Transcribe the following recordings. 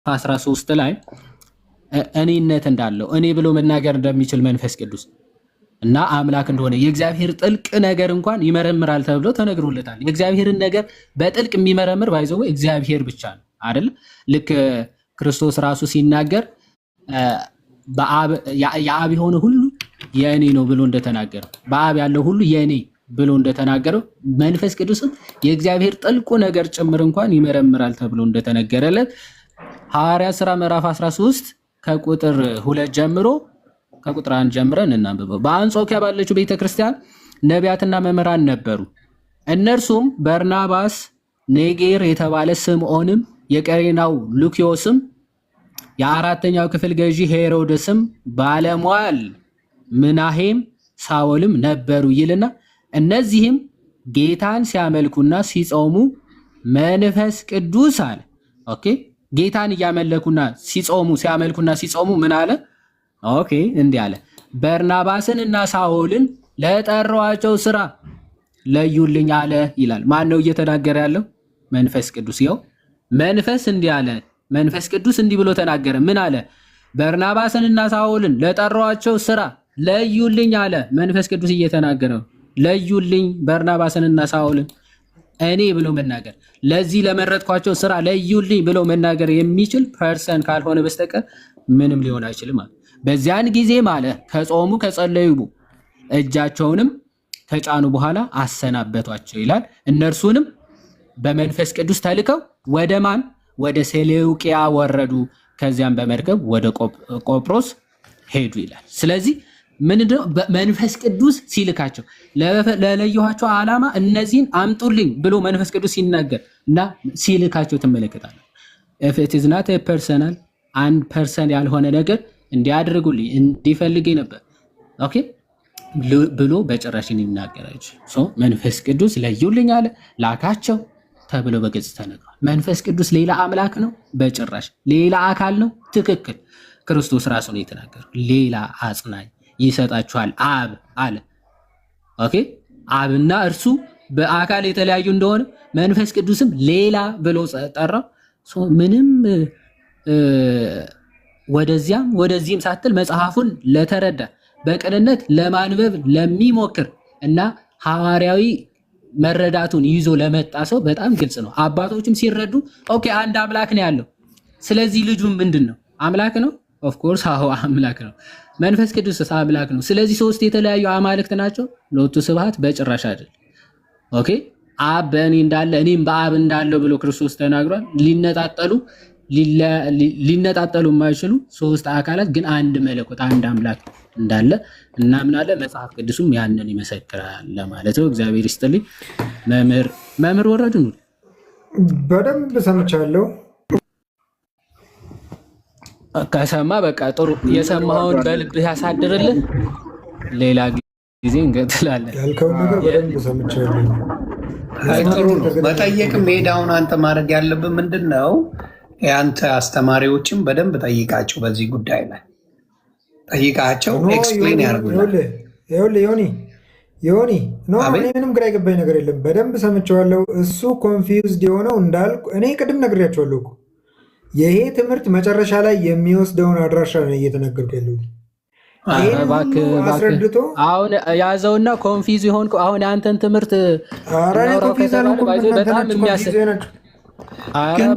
13 ላይ እኔነት እንዳለው እኔ ብሎ መናገር እንደሚችል መንፈስ ቅዱስ እና አምላክ እንደሆነ የእግዚአብሔር ጥልቅ ነገር እንኳን ይመረምራል ተብሎ ተነግሮለታል። የእግዚአብሔርን ነገር በጥልቅ የሚመረምር ባይዘው እግዚአብሔር ብቻ ነው አይደል? ልክ ክርስቶስ ራሱ ሲናገር የአብ የሆነ ሁሉ የእኔ ነው ብሎ እንደተናገረው በአብ ያለው ሁሉ የእኔ ብሎ እንደተናገረው መንፈስ ቅዱስም የእግዚአብሔር ጥልቁ ነገር ጭምር እንኳን ይመረምራል ተብሎ እንደተነገረለት ሐዋርያት ሥራ ምዕራፍ 13 ከቁጥር 2 ጀምሮ ከቁጥር 1 ጀምረን እናንብበው። በአንጾኪያ ባለችው ቤተክርስቲያን ነቢያትና መምህራን ነበሩ። እነርሱም በርናባስ፣ ኔጌር የተባለ ስምዖንም፣ የቀሬናው ሉኪዮስም፣ የአራተኛው ክፍል ገዢ ሄሮድስም፣ ባለሟል ምናሄም፣ ሳውልም ነበሩ ይልና እነዚህም ጌታን ሲያመልኩና ሲጾሙ መንፈስ ቅዱስ አለ። ኦኬ ጌታን እያመለኩና ሲጾሙ ሲያመልኩና ሲጾሙ ምን አለ? ኦኬ እንዲህ አለ፣ በርናባስን እና ሳውልን ለጠራዋቸው ስራ ለዩልኝ አለ ይላል። ማን ነው እየተናገረ ያለው? መንፈስ ቅዱስ። ይኸው መንፈስ እንዲህ አለ፣ መንፈስ ቅዱስ እንዲህ ብሎ ተናገረ። ምን አለ? በርናባስን እና ሳውልን ለጠራዋቸው ስራ ለዩልኝ አለ። መንፈስ ቅዱስ እየተናገረ ለዩልኝ በርናባስን እና ሳውልን እኔ ብሎ መናገር፣ ለዚህ ለመረጥኳቸው ስራ ለዩልኝ ብሎ መናገር የሚችል ፐርሰን ካልሆነ በስተቀር ምንም ሊሆን አይችልም ማለት። በዚያን ጊዜም አለ ከጾሙ ከጸለዩ እጃቸውንም ከጫኑ በኋላ አሰናበቷቸው ይላል። እነርሱንም በመንፈስ ቅዱስ ተልከው ወደ ማን? ወደ ሴሌውቂያ ወረዱ። ከዚያም በመርከብ ወደ ቆጵሮስ ሄዱ ይላል። ስለዚህ ምንድነው መንፈስ ቅዱስ ሲልካቸው ለለየኋቸው ዓላማ እነዚህን አምጡልኝ ብሎ መንፈስ ቅዱስ ሲናገር እና ሲልካቸው ትመለከታለህ። if it is not a personal አንድ ፐርሰን ያልሆነ ነገር እንዲያደርጉልኝ እንዲፈልገኝ ነበር ኦኬ ብሎ በጭራሽ ይናገራች። መንፈስ ቅዱስ ለዩልኝ አለ ላካቸው ተብሎ በግልጽ ተነግሯል። መንፈስ ቅዱስ ሌላ አምላክ ነው? በጭራሽ። ሌላ አካል ነው? ትክክል። ክርስቶስ ራሱ ነው የተናገረው። ሌላ አጽናኝ ይሰጣችኋል አብ አለ። ኦኬ አብና እርሱ በአካል የተለያዩ እንደሆነ መንፈስ ቅዱስም ሌላ ብሎ ጠራው። ምንም ወደዚያም ወደዚህም ሳትል መጽሐፉን ለተረዳ በቅንነት ለማንበብ ለሚሞክር እና ሐዋርያዊ መረዳቱን ይዞ ለመጣ ሰው በጣም ግልጽ ነው። አባቶችም ሲረዱ ኦኬ አንድ አምላክ ነው ያለው። ስለዚህ ልጁ ምንድን ነው? አምላክ ነው። ኦፍ ኮርስ አዎ አምላክ ነው። መንፈስ ቅዱስ አምላክ ነው። ስለዚህ ሶስት የተለያዩ አማልክት ናቸው? ሎቱ ስብሐት በጭራሽ አይደል። ኦኬ አብ በእኔ እንዳለ እኔም በአብ እንዳለው ብሎ ክርስቶስ ተናግሯል። ሊነጣጠሉ የማይችሉ ሶስት አካላት ግን አንድ መለኮት አንድ አምላክ እንዳለ እናምናለን። መጽሐፍ ቅዱስም ያንን ይመሰክራል ለማለት ነው። እግዚአብሔር ይስጥልኝ። መምህር ወረዱ ነው። በደንብ ሰምቻለሁ። ከሰማ በቃ ጥሩ። የሰማኸውን በልብህ ያሳድርልህ። ሌላ ጊዜ እንቀጥላለን። ያልከውን ነገር በደንብ ሰምቻለሁ። ጥሩ ነው። መጠየቅም ሄዳውን አንተ ማድረግ ያለብህ ምንድን ነው? የአንተ አስተማሪዎችም በደንብ ጠይቃቸው፣ በዚህ ጉዳይ ላይ ጠይቃቸው፣ ኤክስፕሌን ያደርጉልህ። ዮኒ ምንም ግራ የገባኝ ነገር የለም። በደንብ ሰምቼዋለሁ። እሱ ኮንፊውዝድ የሆነው እንዳልኩ እኔ ቅድም ነግሬያቸዋለሁ እኮ ይሄ ትምህርት መጨረሻ ላይ የሚወስደውን አድራሻ ነው እየተነገርኩ ያለሁት። አስረድቶ አሁን ያዘውና ኮንፊውዝ የሆንኩ አሁን የአንተን ትምህርት በጣም የሚያስብ ግን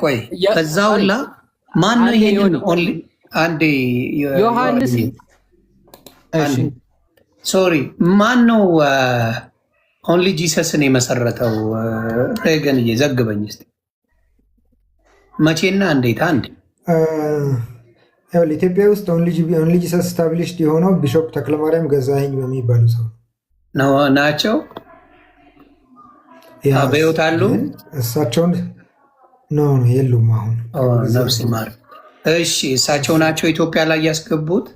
ቆይ ከዛ ሁላ ማነው ይሄንን አንዴ ዮሐንስ ሶሪ ማነው ኦንሊ ጂሰስን የመሰረተው? ሬገን እየዘግበኝ እስኪ መቼና እንዴት? አንድ ኢትዮጵያ ውስጥ ኦንሊ ጂሰስ ስታብሊሽድ የሆነው ቢሾፕ ተክለማርያም ገዛኸኝ በሚባሉ ሰው ናቸው። በሕይወት አሉ? እሳቸውን የሉም አሁን። ነፍስ ይማር። እሺ እሳቸው ናቸው ኢትዮጵያ ላይ ያስገቡት።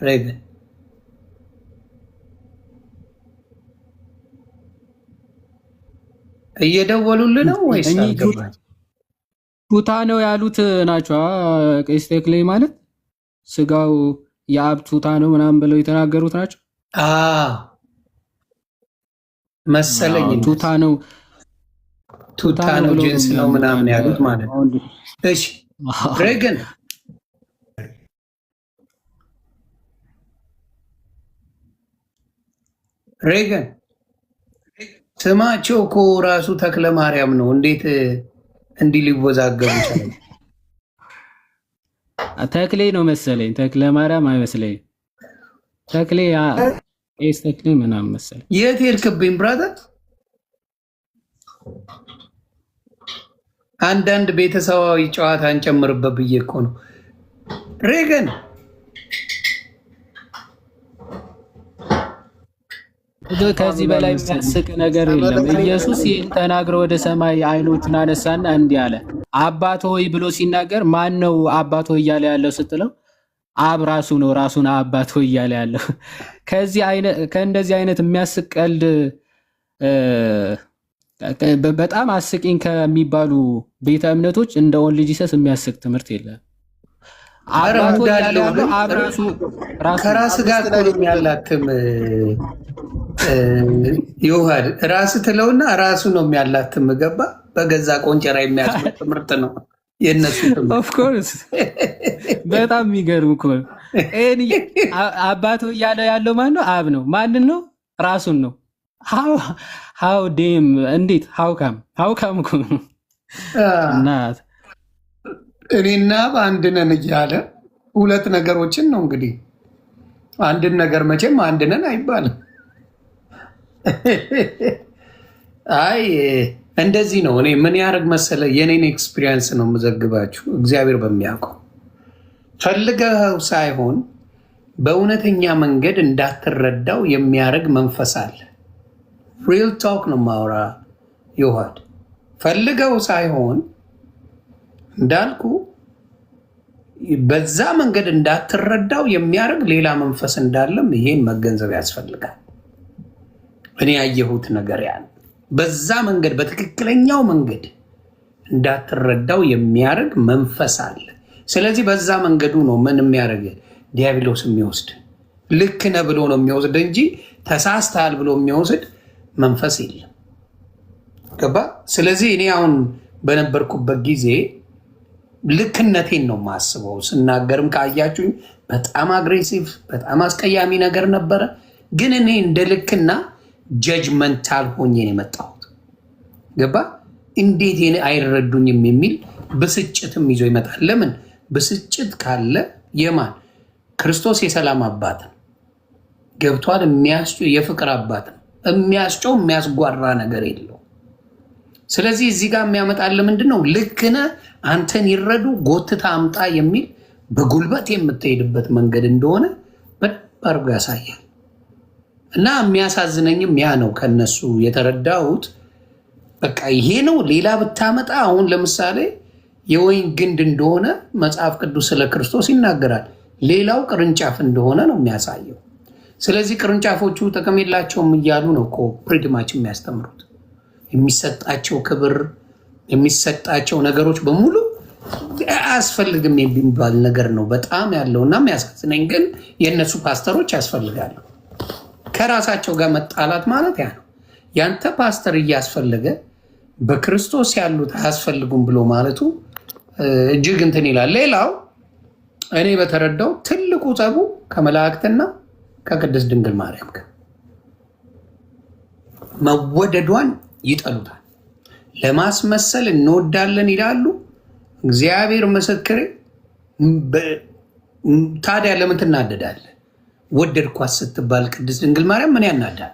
ሬገን እየደወሉልህ ነው ወይስ ቱታ ነው ያሉት ናቸው? ቄስ ተክሌ ማለት ስጋው የአብ ቱታ ነው ምናምን ብለው የተናገሩት ናቸው። መሰለኝ ቱታ ነው ጅንስ ነው ምናምን ያሉት ማለት ነው። እሺ ሬገን ስማቸው እኮ ራሱ ተክለ ማርያም ነው። እንዴት እንዲህ ሊወዛገቡ ይችላል? ተክሌ ነው መሰለኝ፣ ተክለ ማርያም አይመስለኝ። ተክሌ ኤስ ተክሌ ምናምን መሰለኝ። የት ሄድክብኝ ብራዘር? አንዳንድ ቤተሰባዊ ጨዋታ እንጨምርበት ብዬ እኮ ነው። ሬገን ከዚህ በላይ የሚያስቅ ነገር የለም። ኢየሱስ ይህን ተናግሮ ወደ ሰማይ አይኖቹን አነሳና እንዲህ አለ፣ አባት ሆይ ብሎ ሲናገር ማን ነው አባት ሆይ እያለ ያለው ስትለው አብ ራሱ ነው ራሱን አባት ሆይ እያለ ያለው። ከእንደዚህ አይነት የሚያስቅ ቀልድ በጣም አስቂኝ ከሚባሉ ቤተ እምነቶች እንደ ኦንሊ ጂሰስ የሚያስቅ ትምህርት የለም። አባቶ እያለ ያለው አብ ከራስ ጋር እኮ ያላትም ይውሃድ ራስ ትለውና ራሱ ነው የሚያላትም ገባ። በገዛ ቆንጨራ የሚያስመጥ ትምህርት ነው የነሱ ትምህርት። ኦፍ ኮርስ በጣም የሚገርም እኮ አባቶ እያለ ያለው ማን ነው? አብ ነው። ማንን ነው? ራሱን ነው። ሃው ዴም እንዴት ሃውካም እኮ እናት እኔና በአንድ ነን እያለ ሁለት ነገሮችን ነው እንግዲህ። አንድን ነገር መቼም አንድ ነን አይባልም። አይ እንደዚህ ነው። እኔ ምን ያደርግ መሰለ፣ የኔን ኤክስፒሪየንስ ነው የምዘግባችሁ። እግዚአብሔር በሚያውቀው ፈልገው ሳይሆን በእውነተኛ መንገድ እንዳትረዳው የሚያደርግ መንፈስ አለ። ሪል ቶክ ነው ማውራ ይዋድ ፈልገው ሳይሆን እንዳልኩ በዛ መንገድ እንዳትረዳው የሚያደርግ ሌላ መንፈስ እንዳለም ይሄን መገንዘብ ያስፈልጋል። እኔ ያየሁት ነገር ያለ በዛ መንገድ በትክክለኛው መንገድ እንዳትረዳው የሚያደርግ መንፈስ አለ። ስለዚህ በዛ መንገዱ ነው ምን የሚያደርግ ዲያብሎስ የሚወስድ ልክ ነህ ብሎ ነው የሚወስድ እንጂ ተሳስተሃል ብሎ የሚወስድ መንፈስ የለም። ገባ? ስለዚህ እኔ አሁን በነበርኩበት ጊዜ ልክነቴን ነው የማስበው። ስናገርም ካያችሁኝ በጣም አግሬሲቭ፣ በጣም አስቀያሚ ነገር ነበረ። ግን እኔ እንደ ልክና ጀጅመንታል ሆኜ ነው የመጣሁት። ገባ? እንዴት አይረዱኝም የሚል ብስጭትም ይዞ ይመጣል። ለምን ብስጭት ካለ የማን ክርስቶስ የሰላም አባት ነው። ገብቷል? የፍቅር አባት ነው። የሚያስጨው የሚያስጓራ ነገር የለው። ስለዚህ እዚህ ጋር የሚያመጣል ምንድን ነው? ልክነ አንተን ይረዱ ጎትታ አምጣ የሚል በጉልበት የምትሄድበት መንገድ እንደሆነ በደንብ አድርጎ ያሳያል። እና የሚያሳዝነኝም ያ ነው። ከነሱ የተረዳሁት በቃ ይሄ ነው። ሌላ ብታመጣ አሁን ለምሳሌ የወይን ግንድ እንደሆነ መጽሐፍ ቅዱስ ስለ ክርስቶስ ይናገራል። ሌላው ቅርንጫፍ እንደሆነ ነው የሚያሳየው። ስለዚህ ቅርንጫፎቹ ጥቅም የላቸውም እያሉ ነው እኮ ፕሪድማች የሚያስተምሩት። የሚሰጣቸው ክብር የሚሰጣቸው ነገሮች በሙሉ አያስፈልግም የሚባል ነገር ነው በጣም ያለው። እና የሚያሳዝነኝ ግን የእነሱ ፓስተሮች ያስፈልጋሉ። ከራሳቸው ጋር መጣላት ማለት ያ ነው። ያንተ ፓስተር እያስፈለገ በክርስቶስ ያሉት አያስፈልጉም ብሎ ማለቱ እጅግ እንትን ይላል። ሌላው እኔ በተረዳው ትልቁ ጸቡ ከመላእክትና ከቅድስት ድንግል ማርያም ጋር መወደዷን ይጠሉታል። ለማስመሰል እንወዳለን ይላሉ። እግዚአብሔር ምስክሬ። ታዲያ ለምን ትናደዳለህ? ወደድኳት ስትባል ቅድስት ድንግል ማርያም ምን ያናዳል?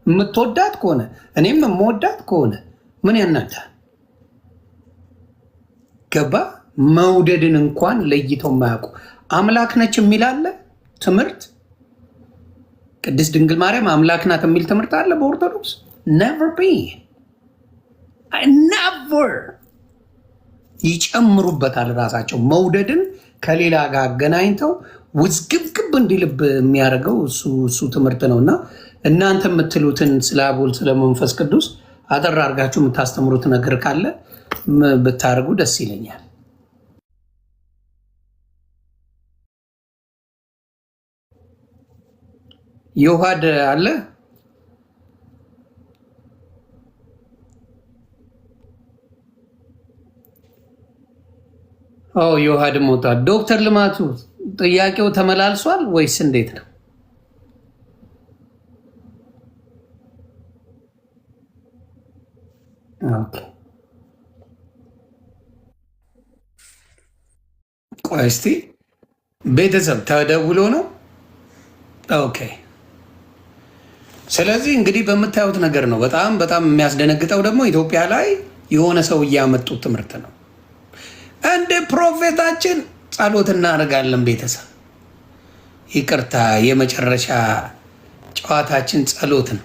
የምትወዳት ከሆነ እኔም የምወዳት ከሆነ ምን ያናዳል? ገባ? መውደድን እንኳን ለይተው የማያውቁ አምላክ ነች የሚላለ ትምህርት። ቅድስት ድንግል ማርያም አምላክ ናት የሚል ትምህርት አለ በኦርቶዶክስ? ነቨር ቢ ነቨር። ይጨምሩበታል ራሳቸው መውደድን ከሌላ ጋር አገናኝተው ውዝግብግብ እንዲልብ የሚያደርገው እሱ ትምህርት ነው። እና እናንተ የምትሉትን ስለ አብ ወልድ ስለ መንፈስ ቅዱስ አጠር አድርጋችሁ የምታስተምሩት ነገር ካለ ብታደርጉ ደስ ይለኛል። ዮሐድ አለ ዮሐድ ሞቷል። ዶክተር ልማቱ ጥያቄው ተመላልሷል ወይስ እንዴት ነው? ኦኬ ቆይ እስቲ ቤተሰብ ተደውሎ ነው። ኦኬ ስለዚህ እንግዲህ በምታዩት ነገር ነው። በጣም በጣም የሚያስደነግጠው ደግሞ ኢትዮጵያ ላይ የሆነ ሰው እያመጡት ትምህርት ነው። እንደ ፕሮፌታችን ጸሎት እናደርጋለን። ቤተሰብ ይቅርታ፣ የመጨረሻ ጨዋታችን ጸሎት ነው።